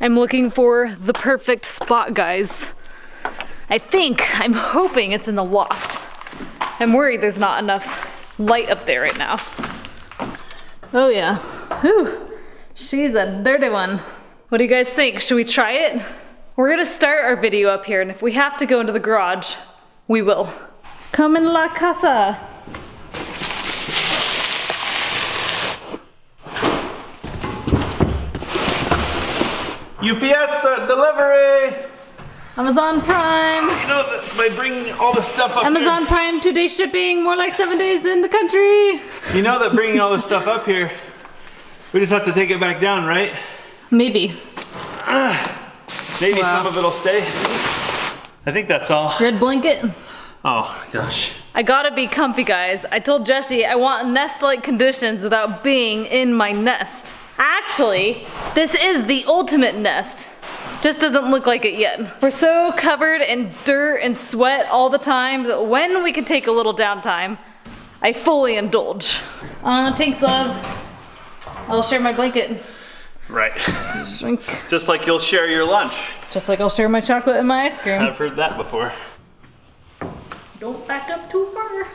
I'm looking for the perfect spot, guys. I'm hoping it's in the loft. I'm worried there's not enough light up there right now. Oh yeah, whew, she's a dirty one. What do you guys think? Should we try it? We're gonna start our video up here, and if we have to go into the garage, we will. Come in la casa. UPS delivery! Amazon Prime. You know that by bringing all the stuff up Amazon here. Prime 2-day shipping, more like 7 days in the country. You know that bringing all this stuff up here, we just have to take it back down, right? Maybe. Maybe some of it'll stay. I think that's all. Red blanket. Oh gosh. I gotta be comfy, guys. I told Jesse I want nest-like conditions without being in my nest. Actually, this is the ultimate nest. Just doesn't look like it yet. We're so covered in dirt and sweat all the time that when we can take a little downtime, I fully indulge. Thanks, love. I'll share my blanket. Right. Drink. Just like you'll share your lunch. Just like I'll share my chocolate and my ice cream. I've heard that before. Don't back up too far.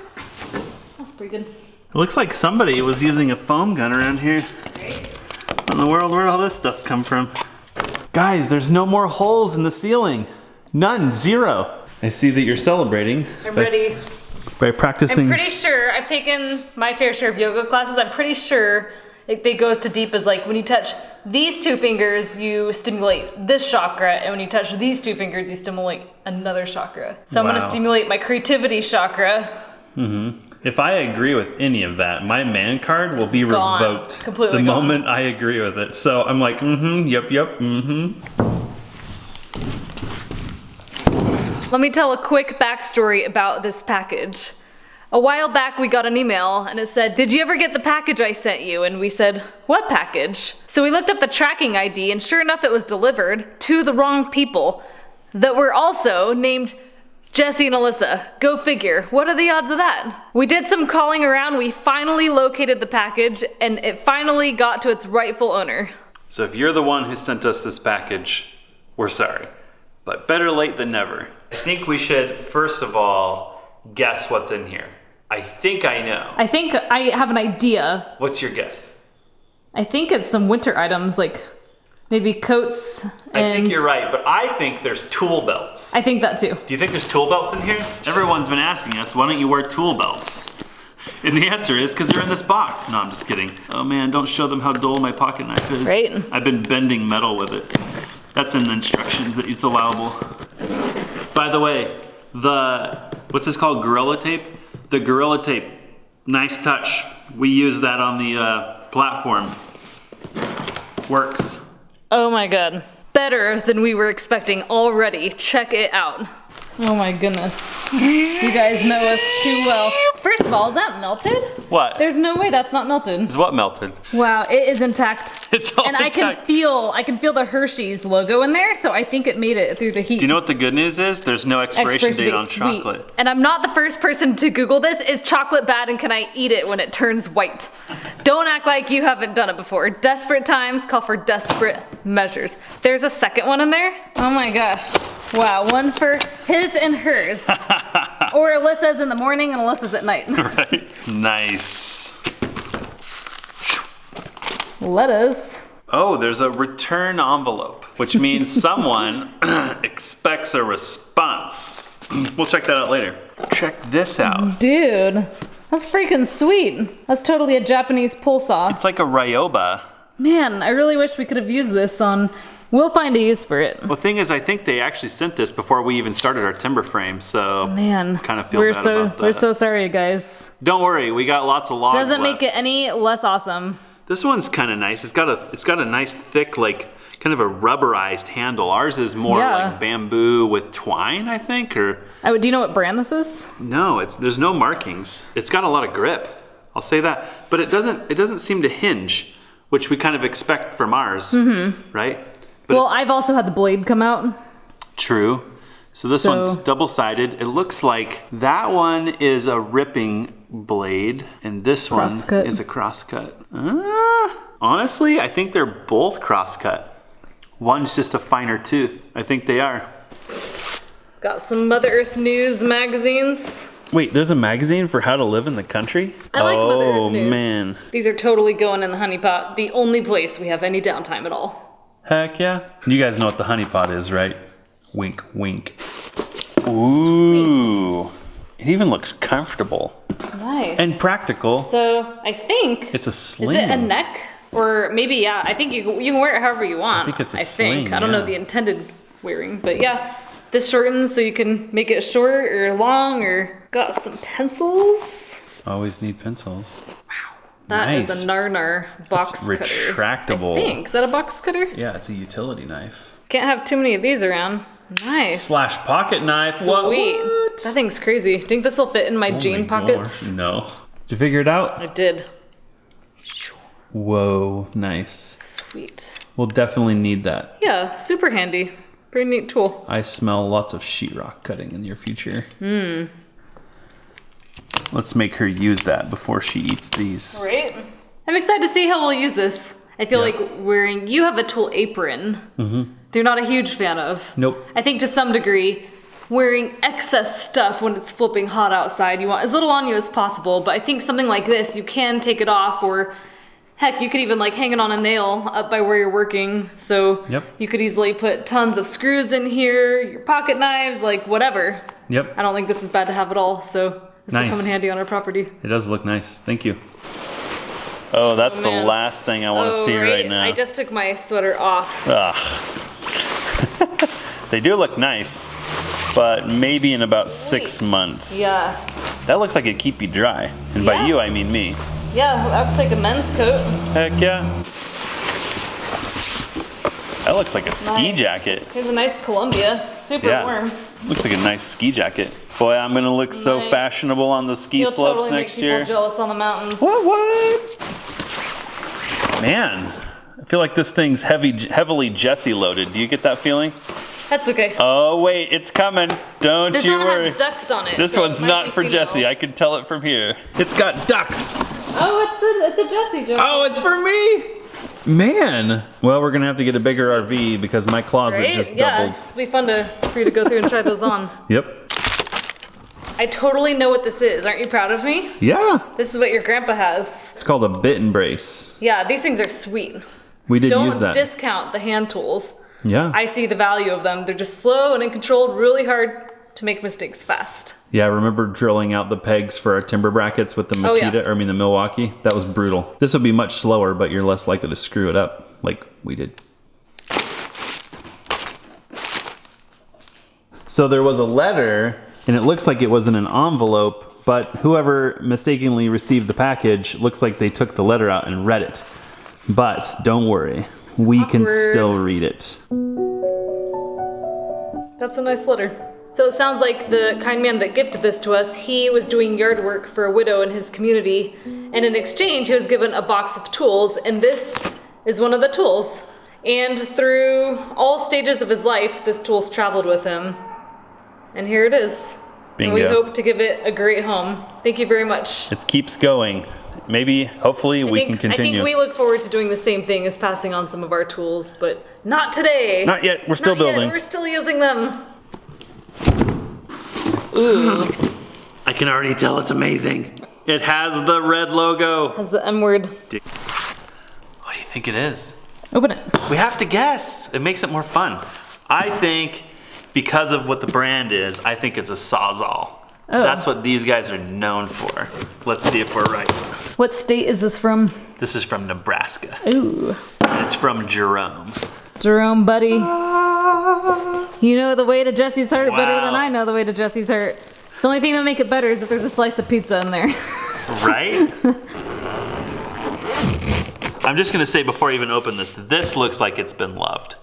That's pretty good. It looks like somebody was using a foam gun around here. What in the world, where'd all this stuff come from? Guys, there's no more holes in the ceiling. None, zero. I see that you're celebrating. I'm ready. By practicing. I'm pretty sure I've taken my fair share of yoga classes. I'm pretty sure it goes to deep as like when you touch these two fingers, you stimulate this chakra, and when you touch these two fingers, you stimulate another chakra. So I'm gonna stimulate my creativity chakra. Mm-hmm. If I agree with any of that, my man card will be revoked Completely the gone. moment I agree with it. So I'm like, yep, Let me tell a quick backstory about this package. A while back we got an email and it said, "Did you ever get the package I sent you?" And we said, "What package?" So we looked up the tracking ID and sure enough it was delivered to the wrong people that were also named Jesse and Alyssa. Go figure. What are the odds of that? We did some calling around, we finally located the package, and it finally got to its rightful owner. So if you're the one who sent us this package, we're sorry. But better late than never. I think we should, first of all, guess what's in here. I think I know. I think I have an idea. What's your guess? I think it's some winter items, like maybe coats and... I think you're right, but I think there's tool belts. I think that too. Do you think there's tool belts in here? Everyone's been asking us, why don't you wear tool belts? And the answer is because they're in this box. No, I'm just kidding. Oh man, don't show them how dull my pocket knife is. Right. I've been bending metal with it. That's in the instructions that it's allowable. By the way, what's this called, Gorilla Tape? The Gorilla Tape, nice touch. We use that on the platform. Works. Oh my god. Better than we were expecting already. Check it out. Oh my goodness. You guys know us too well. First of all, is that melted? What? There's no way that's not melted. Is what melted? Wow, it is intact. It's all and intact. I can feel the Hershey's logo in there, so I think it made it through the heat. Do you know what the good news is? There's no expiration date on sweet. chocolate. And I'm not the first person to Google this. Is chocolate bad and can I eat it when it turns white? Don't act like you haven't done it before. Desperate times call for desperate measures. There's a second one in there. Oh my gosh. Wow, one for his and hers. Or Alyssa's in the morning and Alyssa's at night. Right? Nice. Lettuce. Oh, there's a return envelope, which means someone expects a response. We'll check that out later. Check this out. Dude, that's freaking sweet. That's totally a Japanese pull saw. It's like a Ryoba. Man, I really wish we could have used this on... We'll find a use for it. Well, the thing is, I think they actually sent this before we even started our timber frame, so man, kind of feel bad about that. We're so sorry, guys. Don't worry, we got lots of logs Doesn't left. make it any less awesome. This one's kind of nice. It's got a nice thick, like kind of a rubberized handle. Ours is more like bamboo with twine, I think, or. Do you know what brand this is? No, there's no markings. It's got a lot of grip. I'll say that, but it doesn't seem to hinge, which we kind of expect from ours, right? But well, I've also had the blade come out. True. So this one's double-sided. It looks like that one is a ripping blade, and this one is a crosscut. Honestly, I think they're both crosscut. One's just a finer tooth. I think they are. Got some Mother Earth News magazines. Wait, there's a magazine for how to live in the country? I like Mother Earth News. Oh, man. These are totally going in the honey pot. The only place we have any downtime at all. Heck yeah. You guys know what the honey pot is, right? Wink, wink. Ooh. Sweet. It even looks comfortable. Nice. And practical. So, I think... It's a sling. Is it a neck? Or maybe, yeah, I think you can wear it however you want. I think it's a sling, I don't know the intended wearing, but yeah. This shortens so you can make it short or long, or got some pencils. Always need pencils. Wow. That is a Nar box cutter. Retractable. I think. Is that a box cutter? Yeah, it's a utility knife. Can't have too many of these around. Nice. Slash pocket knife. Sweet. What? That thing's crazy. Do you think this will fit in my jean pockets? No. Did you figure it out? I did. Whoa, nice. Sweet. We'll definitely need that. Yeah, super handy. Pretty neat tool. I smell lots of sheetrock cutting in your future. Let's make her use that before she eats these. Right. I'm excited to see how we'll use this. I feel like you have a tool apron. You're not a huge fan of. Nope. I think to some degree, wearing excess stuff when it's flipping hot outside, you want as little on you as possible, but I think something like this, you can take it off, or heck, you could even like hang it on a nail up by where you're working. So you could easily put tons of screws in here, your pocket knives, like whatever. Yep. I don't think this is bad to have at all, so this will come in handy on our property. It does look nice. Thank you. Oh, that's the last thing I want to see right now. I just took my sweater off. They do look nice, but maybe in about 6 months. Yeah. That looks like it'd keep you dry. And by you, I mean me. Yeah, that looks like a men's coat. Heck yeah. That looks like a ski jacket. Here's a nice Columbia. Super warm. Looks like a nice ski jacket. Boy, I'm gonna look so fashionable on the ski slopes totally next year. Make people jealous on the mountains. What? Man, I feel like this thing's heavily Jessie loaded. Do you get that feeling? That's okay. Oh wait, it's coming. Don't you worry. This one has ducks on it. This one's not for Jessie. I can tell it from here. It's got ducks. Oh, it's a Jessie joke. Oh, it's for me. Man. Well, we're gonna have to get a bigger RV because my closet just doubled. It'll be fun for you to go through and try those on. Yep. I totally know what this is. Aren't you proud of me? Yeah. This is what your grandpa has. It's called a bit and brace. Yeah, these things are sweet. We did use that. Don't discount the hand tools. Yeah. I see the value of them. They're just slow and controlled, really hard to make mistakes fast. Yeah, I remember drilling out the pegs for our timber brackets with the the Milwaukee. That was brutal. This would be much slower, but you're less likely to screw it up like we did. So there was a letter, and it looks like it was in an envelope, but whoever mistakenly received the package looks like they took the letter out and read it. But don't worry, we can still read it. That's a nice letter. So it sounds like the kind man that gifted this to us, he was doing yard work for a widow in his community, and in exchange he was given a box of tools, and this is one of the tools. And through all stages of his life, this tool's traveled with him. And here it is. Bingo. And we hope to give it a great home. Thank you very much. It keeps going. Maybe, hopefully, we can continue. I think we look forward to doing the same thing as passing on some of our tools, but not today. Not yet. We're still building. We're still using them. Ooh. I can already tell it's amazing. It has the red logo. Has the M word. What do you think it is? Open it. We have to guess. It makes it more fun. I think because of what the brand is, I think it's a Sawzall. Oh. That's what these guys are known for. Let's see if we're right. What state is this from? This is from Nebraska. Ooh. And it's from Jerome. Jerome, buddy. You know the way to Jesse's heart better than I know the way to Jesse's heart. The only thing that make it better is if there's a slice of pizza in there. Right? I'm just gonna say before I even open this looks like it's been loved.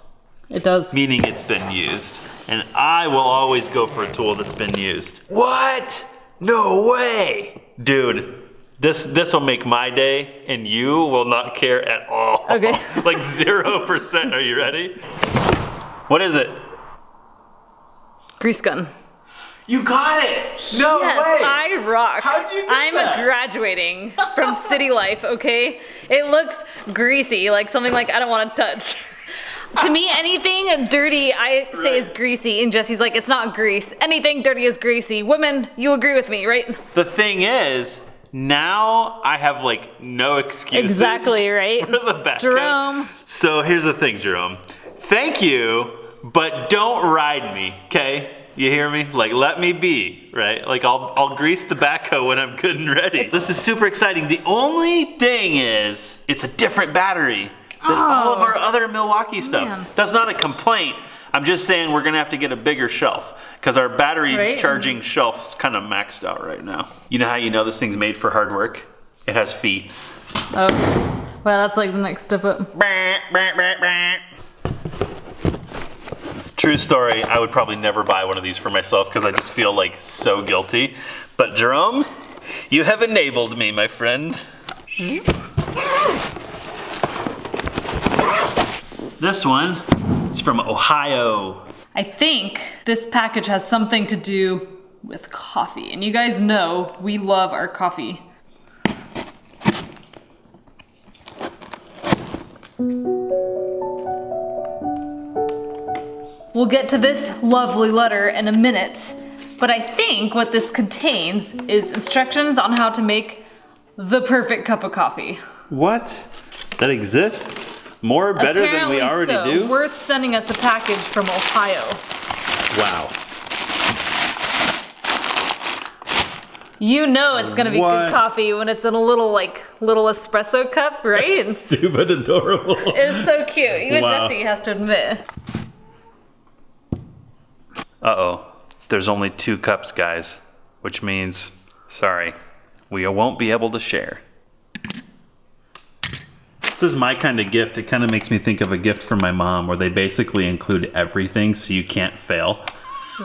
It does. Meaning it's been used. And I will always go for a tool that's been used. What? No way! Dude, this will make my day, and you will not care at all. Okay. Like 0%. Are you ready? What is it? Grease gun. You got it! No way! I rock. How'd you get I'm that? Graduating from city life, okay? It looks greasy, like something like I don't want to touch. To me, anything dirty, I say is greasy. And Jesse's like, it's not grease. Anything dirty is greasy. Women, you agree with me, right? The thing is, now I have like no excuses. Exactly, right? For the backhoe. Jerome. So here's the thing, Jerome. Thank you, but don't ride me, okay? You hear me? Like, let me be, right? Like, I'll grease the backhoe when I'm good and ready. This is super exciting. The only thing is, it's a different battery than all of our other Milwaukee stuff. Man. That's not a complaint. I'm just saying we're gonna have to get a bigger shelf because our battery charging shelf's kind of maxed out right now. You know how you know this thing's made for hard work? It has feet. Oh, well, that's like the next step up. True story, I would probably never buy one of these for myself because I just feel like so guilty. But Jerome, you have enabled me, my friend. This one is from Ohio. I think this package has something to do with coffee. And you guys know we love our coffee. We'll get to this lovely letter in a minute, but I think what this contains is instructions on how to make the perfect cup of coffee. What? That exists? More better than we already do? Worth sending us a package from Ohio. Wow. You know it's gonna be good coffee when it's in a little espresso cup, right? That's stupid adorable. It's so cute. Even Jesse has to admit. Uh-oh. There's only 2 cups, guys. Which means, sorry, we won't be able to share. This is my kind of gift. It kind of makes me think of a gift from my mom where they basically include everything so you can't fail.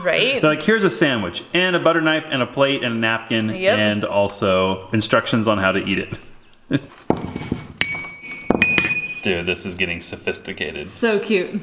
Right? So like, here's a sandwich and a butter knife and a plate and a napkin and also instructions on how to eat it. Dude, this is getting sophisticated. So cute.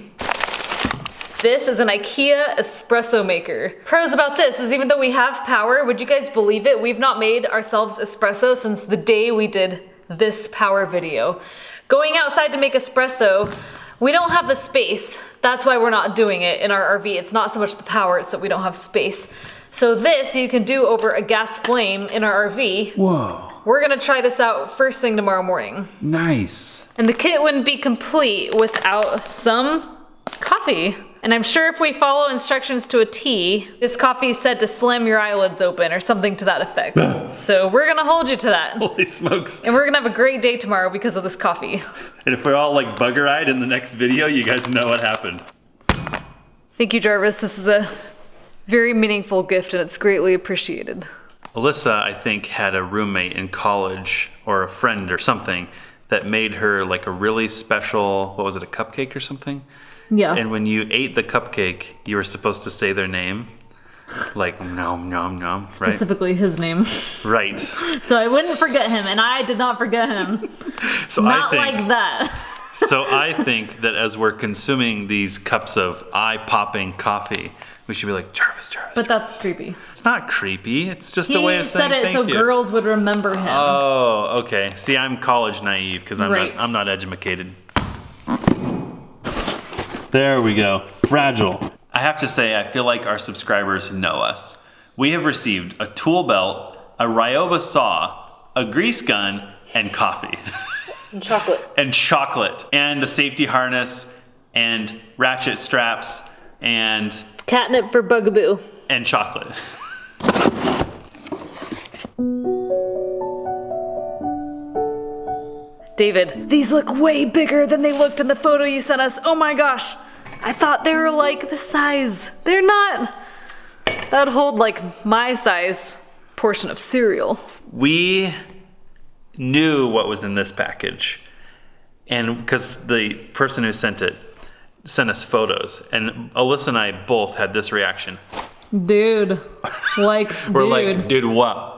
This is an Ikea espresso maker. Pros about this is even though we have power, would you guys believe it? We've not made ourselves espresso since the day we did this power video. Going outside to make espresso, we don't have the space. That's why we're not doing it in our RV. It's not so much the power, it's that we don't have space. So this you can do over a gas flame in our RV. Whoa. We're gonna try this out first thing tomorrow morning. Nice. And the kit wouldn't be complete without some coffee. And I'm sure if we follow instructions to a T, this coffee is said to slam your eyelids open or something to that effect. So we're gonna hold you to that. Holy smokes. And we're gonna have a great day tomorrow because of this coffee. And if we're all like bugger-eyed in the next video, you guys know what happened. Thank you, Jarvis. This is a very meaningful gift and it's greatly appreciated. Alyssa, I think, had a roommate in college or a friend or something that made her like a really special, what was it, a cupcake or something? Yeah. And when you ate the cupcake, you were supposed to say their name. Like, nom, nom, nom, right? Specifically his name. Right. So I wouldn't forget him, and I did not forget him. So Not I think, like that. So I think that as we're consuming these cups of eye-popping coffee, we should be like, Jarvis, Jarvis. But that's creepy. It's not creepy. It's just a way of saying He said it so girls would remember him. Oh, okay. See, I'm college naive because I'm not educated. There we go. Fragile. I have to say, I feel like our subscribers know us. We have received a tool belt, a Ryoba saw, a grease gun, and coffee. And chocolate. And chocolate. And a safety harness, and ratchet straps, and... catnip for Bugaboo. And chocolate. David, these look way bigger than they looked in the photo you sent us. Oh my gosh. I thought they were like the size. They're not. That'd hold like my size portion of cereal. We knew what was in this package. And because the person who sent it sent us photos. And Alyssa and I both had this reaction. Dude. Like, We're like, dude, what?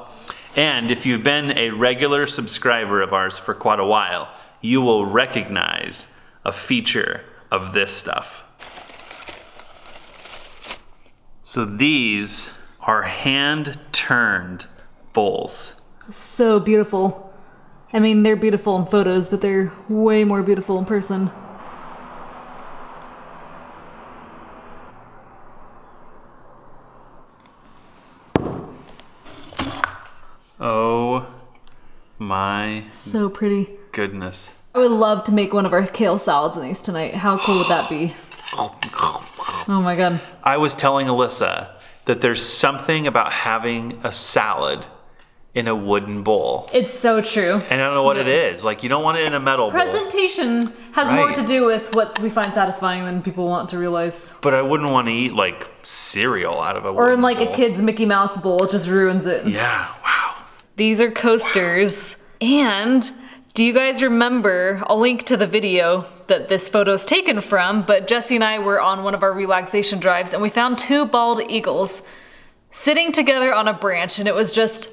And if you've been a regular subscriber of ours for quite a while, you will recognize a feature of this stuff. So these are hand-turned bowls. So beautiful. I mean, they're beautiful in photos, but they're way more beautiful in person. my So pretty. goodness. I would love to make one of our kale salads in these tonight. How cool would that be? Oh my god. I was telling Alyssa that there's something about having a salad in a wooden bowl. It's so true. And I don't know what it is. Like, you don't want it in a metal bowl. Presentation has more to do with what we find satisfying than people want to realize. But I wouldn't want to eat, like, cereal out of a Or wooden in like bowl. a kid's Mickey Mouse bowl, it just ruins it. Yeah, wow. These are coasters. And do you guys remember, I'll link to the video that this photo's taken from, but Jesse and I were on one of our relaxation drives and we found 2 bald eagles sitting together on a branch, and it was just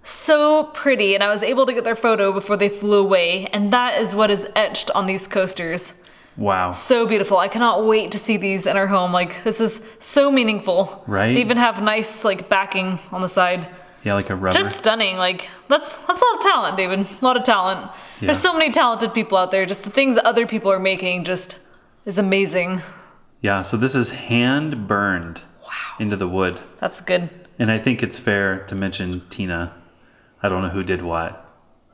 so pretty, and I was able to get their photo before they flew away, and that is what is etched on these coasters. Wow. So beautiful. I cannot wait to see these in our home. Like, this is so meaningful. Right? They even have nice like backing on the side. Yeah, like a rubber. Just stunning. Like, that's a lot of talent, David. A lot of talent. Yeah. There's so many talented people out there. Just the things that other people are making just is amazing. Yeah, so this is hand burned into the wood. That's good. And I think it's fair to mention Tina. I don't know who did what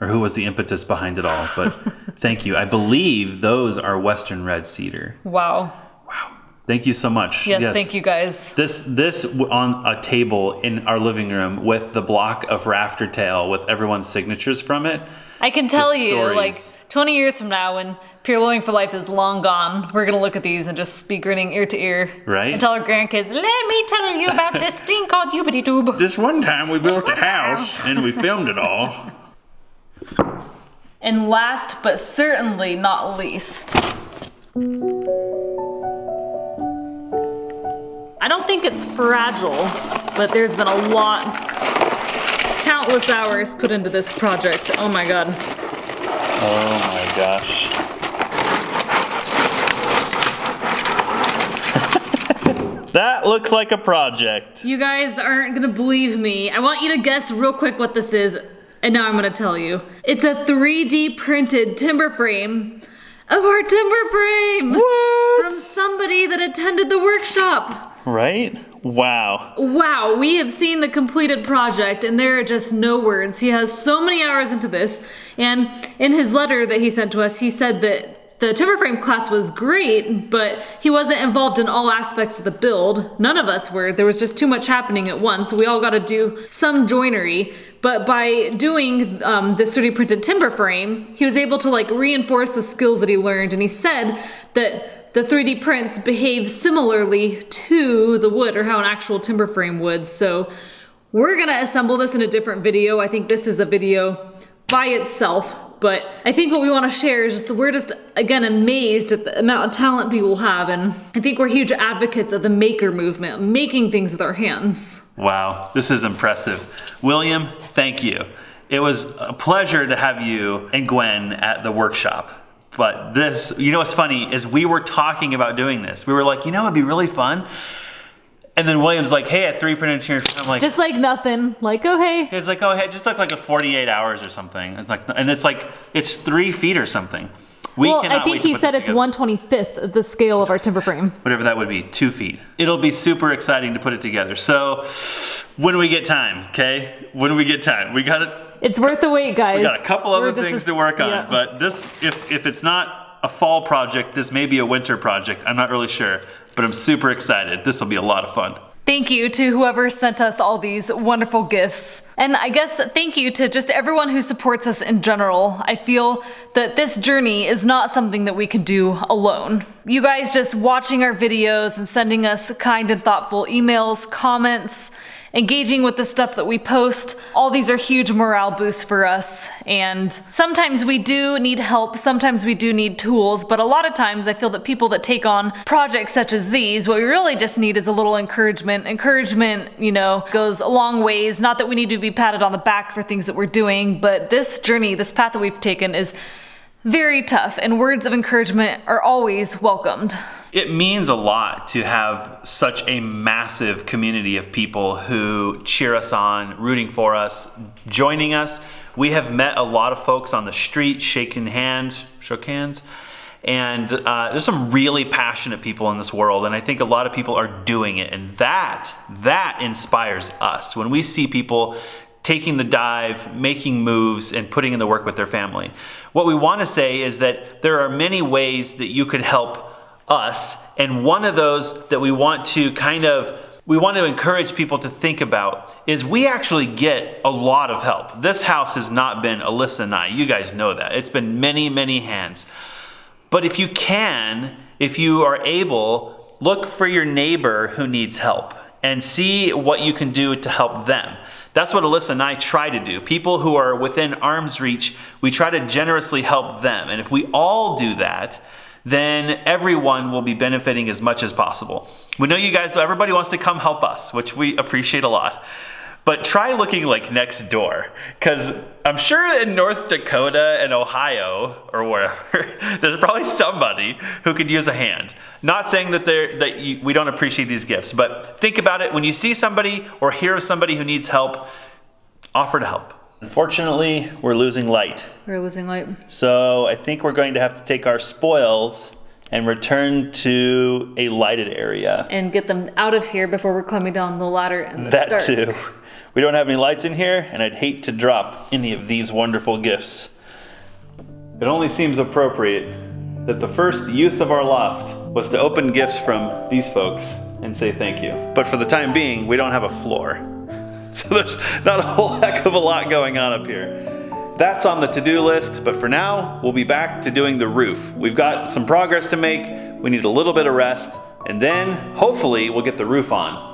or who was the impetus behind it all, but thank you. I believe those are Western red cedar. Wow. Wow. Thank you so much. Yes, thank you guys. This on a table in our living room with the block of rafter tail with everyone's signatures from it. I can tell you, stories. like, 20 years from now, when Purloin for Life is long gone, we're gonna look at these and just be grinning ear to ear. Right. And tell our grandkids, let me tell you about this thing called Yoobity Doob. This one time we built a house and we filmed it all. And last but certainly not least, I don't think it's fragile, but there's been a lot, countless hours put into this project. Oh my god. Oh my gosh. That looks like a project. You guys aren't gonna believe me. I want you to guess real quick what this is, and now I'm gonna tell you. It's a 3D printed timber frame of our timber frame! What? From somebody that attended the workshop. Right? Wow. Wow, we have seen the completed project and there are just no words. He has so many hours into this, and in his letter that he sent to us, he said that the timber frame class was great, but he wasn't involved in all aspects of the build. None of us were. There was just too much happening at once. We all got to do some joinery. But by doing this 3D printed timber frame, he was able to like reinforce the skills that he learned. And he said that the 3D prints behave similarly to the wood or how an actual timber frame would. So we're gonna assemble this in a different video. I think this is a video by itself. But I think what we want to share is just, we're just, again, amazed at the amount of talent people have. And I think we're huge advocates of the maker movement, making things with our hands. Wow, this is impressive. William, thank you. It was a pleasure to have you and Gwen at the workshop. But this, you know what's funny, is we were talking about doing this. We were like, you know, it'd be really fun. And then William's like, hey, at 3 print here. I'm like, Just like nothing. Like, oh, hey. it's like, oh, hey, it just took like a 48 hours or something. It's like, and it's like, it's 3 feet or something. Well, cannot I think wait to he put said this it's together. 1/25th of the scale of our timber frame. Whatever that would be, 2 feet. It'll be super exciting to put it together. So when we get time, okay? When we get time, we got it. It's worth the wait, guys. We got a couple other We're just things to work on, yeah. but this, if it's not a fall project, this may be a winter project. I'm not really sure, but I'm super excited. This will be a lot of fun. Thank you to whoever sent us all these wonderful gifts. And I guess thank you to just everyone who supports us in general. I feel that this journey is not something that we could do alone. You guys just watching our videos and sending us kind and thoughtful emails, comments, engaging with the stuff that we post, all these are huge morale boosts for us. And sometimes we do need help, sometimes we do need tools, but a lot of times I feel that people that take on projects such as these, what we really just need is a little encouragement. Encouragement, you know, goes a long ways. Not that we need to be patted on the back for things that we're doing, but this journey, this path that we've taken is very tough, and words of encouragement are always welcomed. It means a lot to have such a massive community of people who cheer us on, rooting for us, joining us. We have met a lot of folks on the street, shook hands, and there's some really passionate people in this world, and I think a lot of people are doing it, and that inspires us. When we see people taking the dive, making moves, and putting in the work with their family. What we want to say is that there are many ways that you could help us, and one of those that we want to encourage people to think about is we actually get a lot of help. This house has not been Alyssa and I. You guys know that. It's been many, many hands. But if you are able, look for your neighbor who needs help and see what you can do to help them. That's what Alyssa and I try to do. People who are within arm's reach, we try to generously help them. And if we all do that, then everyone will be benefiting as much as possible. We know you guys, everybody wants to come help us, which we appreciate a lot. But try looking like next door, because I'm sure in North Dakota and Ohio or wherever, there's probably somebody who could use a hand. Not saying that we don't appreciate these gifts, but think about it. When you see somebody or hear of somebody who needs help, offer to help. Unfortunately, we're losing light. We're losing light. So I think we're going to have to take our spoils and return to a lighted area. And get them out of here before we're climbing down the ladder in the That dark. too. We don't have any lights in here, and I'd hate to drop any of these wonderful gifts. It only seems appropriate that the first use of our loft was to open gifts from these folks and say thank you. But for the time being, we don't have a floor. So there's not a whole heck of a lot going on up here. That's on the to-do list, but for now, we'll be back to doing the roof. We've got some progress to make, we need a little bit of rest, and then hopefully we'll get the roof on.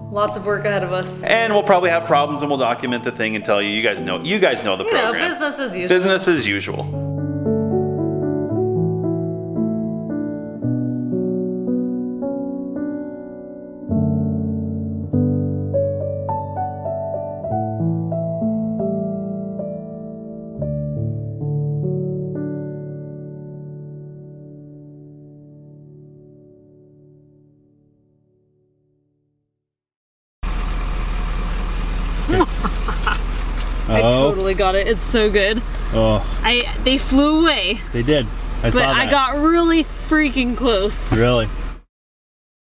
Lots of work ahead of us. And we'll probably have problems and we'll document the thing and tell you. You guys know the program. Business as usual. Business as usual. I totally got it. It's so good. Oh. They flew away. They did. I saw that. But I got really freaking close. Really?